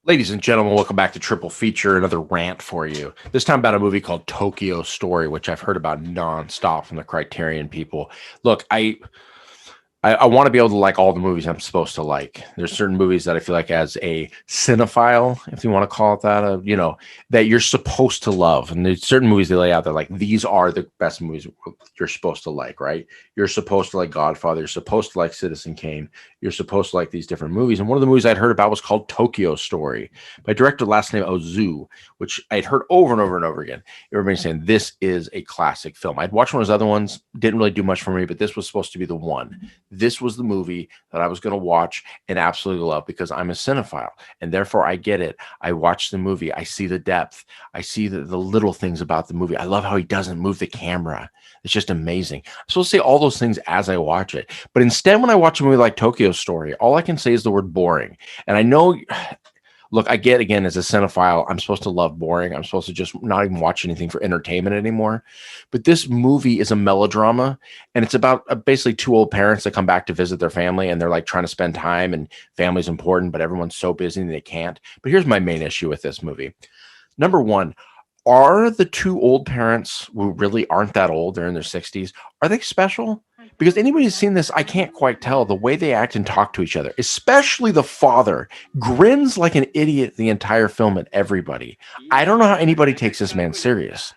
Ladies and gentlemen, welcome back to Triple Feature, another rant for you. This time about a movie called Tokyo Story, which I've heard about nonstop from the Criterion people. Look, I want to be able to like all the movies I'm supposed to like. There's certain movies that I feel like as a cinephile, if you want to call it that, that you're supposed to love. And there's certain movies they lay out that like, these are the best movies you're supposed to like, right? You're supposed to like Godfather. You're supposed to like Citizen Kane. You're supposed to like these different movies. And one of the movies I'd heard about was called Tokyo Story by director last name Ozu, which I'd heard over and over and over again. Everybody saying this is a classic film. I'd watched one of those other ones, didn't really do much for me, but this was supposed to be the one. This was the movie that I was going to watch and absolutely love because I'm a cinephile and therefore I get it. I watch the movie. I see the depth. I see the little things about the movie. I love how he doesn't move the camera. It's just amazing. I'm supposed to say all those things as I watch it. But instead, when I watch a movie like Tokyo Story, all I can say is the word boring. And I know... Look, I get, again, as a cinephile, I'm supposed to love boring. I'm supposed to just not even watch anything for entertainment anymore. But this movie is a melodrama, and it's about basically two old parents that come back to visit their family, and they're like trying to spend time, and family's important, but everyone's so busy and they can't. But here's my main issue with this movie. Number one, are the two old parents who really aren't that old, they're in their 60s, are they special? Because anybody who's seen this, I can't quite tell the way they act and talk to each other, especially the father, grins like an idiot the entire film at everybody. I don't know how anybody takes this man serious.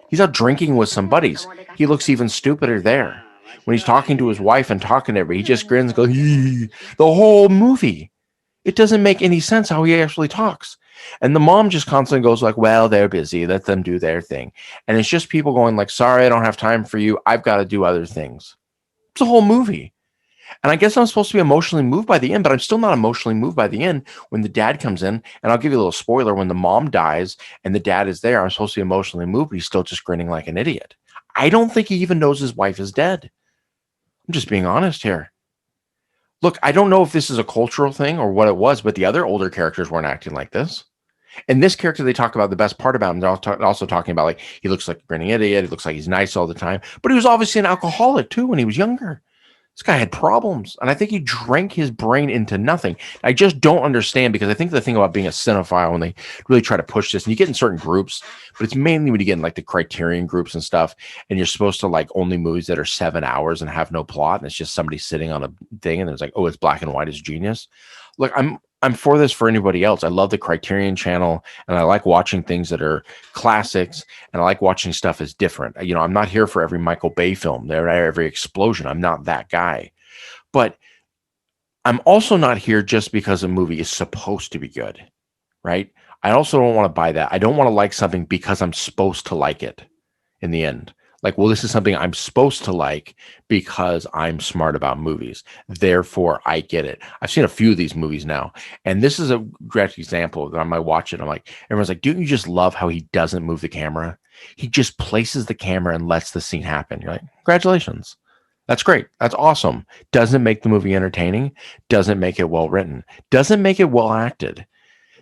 He's out drinking with some buddies. He looks even stupider there. When he's talking to his wife and talking to everybody, he just grins and goes, the whole movie. It doesn't make any sense how he actually talks. And the mom just constantly goes like, well, they're busy. Let them do their thing. And it's just people going like, sorry, I don't have time for you. I've got to do other things. It's a whole movie. And I guess I'm supposed to be emotionally moved by the end, but I'm still not emotionally moved by the end when the dad comes in. And I'll give you a little spoiler. When the mom dies and the dad is there, I'm supposed to be emotionally moved, but he's still just grinning like an idiot. I don't think he even knows his wife is dead. I'm just being honest here. Look, I don't know if this is a cultural thing or what it was, but the other older characters weren't acting like this. And this character, they talk about the best part about him. They're also talking about like, he looks like a grinning idiot. He looks like he's nice all the time, but he was obviously an alcoholic too when he was younger. This guy had problems, and I think he drank his brain into nothing. I just don't understand, because I think the thing about being a cinephile, when they really try to push this, and you get in certain groups, but it's mainly when you get in like the Criterion groups and stuff, and you're supposed to like only movies that are 7 hours and have no plot, and it's just somebody sitting on a thing, and it's like, oh, it's black and white, it's genius. Look, I'm for this for anybody else. I love the Criterion channel, and I like watching things that are classics, and I like watching stuff as different. You know, I'm not here for every Michael Bay film, every explosion. I'm not that guy. But I'm also not here just because a movie is supposed to be good, right? I also don't want to buy that. I don't want to like something because I'm supposed to like it in the end. Like, well, this is something I'm supposed to like because I'm smart about movies. Therefore, I get it. I've seen a few of these movies now, and this is a great example that I might watch it. I'm like, everyone's like, don't you just love how he doesn't move the camera? He just places the camera and lets the scene happen. You're like, congratulations. That's great. That's awesome. Doesn't make the movie entertaining. Doesn't make it well written. Doesn't make it well acted.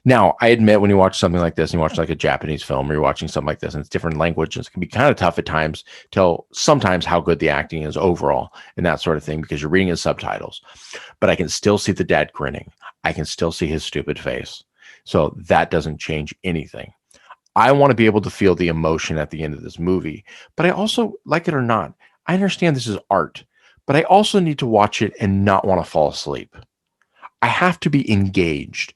Now, I admit when you watch something like this, and you watch like a Japanese film, or you're watching something like this, and it's different languages, it can be kind of tough at times to tell sometimes how good the acting is overall and that sort of thing, because you're reading his subtitles. But I can still see the dad grinning. I can still see his stupid face. So that doesn't change anything. I want to be able to feel the emotion at the end of this movie, but I also, like it or not, I understand this is art, but I also need to watch it and not want to fall asleep. I have to be engaged.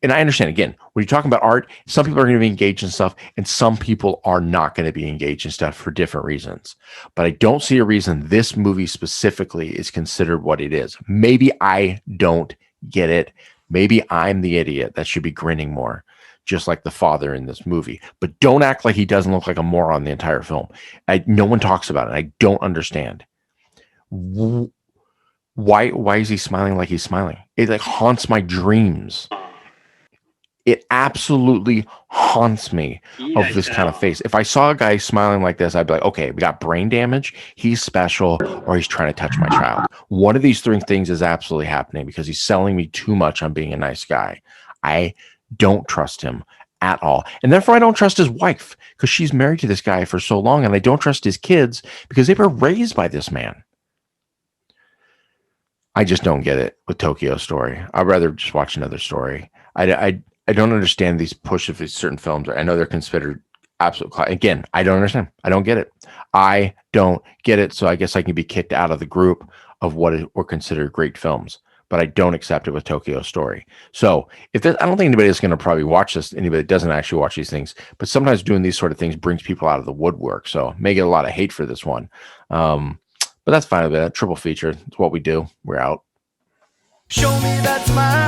And I understand, again, when you're talking about art, some people are going to be engaged in stuff and some people are not going to be engaged in stuff for different reasons. But I don't see a reason this movie specifically is considered what it is. Maybe I don't get it. Maybe I'm the idiot that should be grinning more, just like the father in this movie. But don't act like he doesn't look like a moron the entire film. No one talks about it. I don't understand. Why is he smiling like he's smiling? It like haunts my dreams. It absolutely haunts me of this kind of face. If I saw a guy smiling like this, I'd be like, okay, we got brain damage. He's special, or he's trying to touch my child. One of these three things is absolutely happening because he's selling me too much on being a nice guy. I don't trust him at all. And therefore, I don't trust his wife because she's married to this guy for so long. And I don't trust his kids because they were raised by this man. I just don't get it with Tokyo Story. I'd rather just watch another story. I don't understand these push of these certain films. I know they're considered absolute. Again, I don't understand. I don't get it. I don't get it. So I guess I can be kicked out of the group of were considered great films. But I don't accept it with Tokyo Story. So I don't think anybody is going to probably watch this. Anybody that doesn't actually watch these things, but sometimes doing these sort of things brings people out of the woodwork. So I may get a lot of hate for this one, but that's fine with it. Triple feature. It's what we do. We're out. Show me that smile.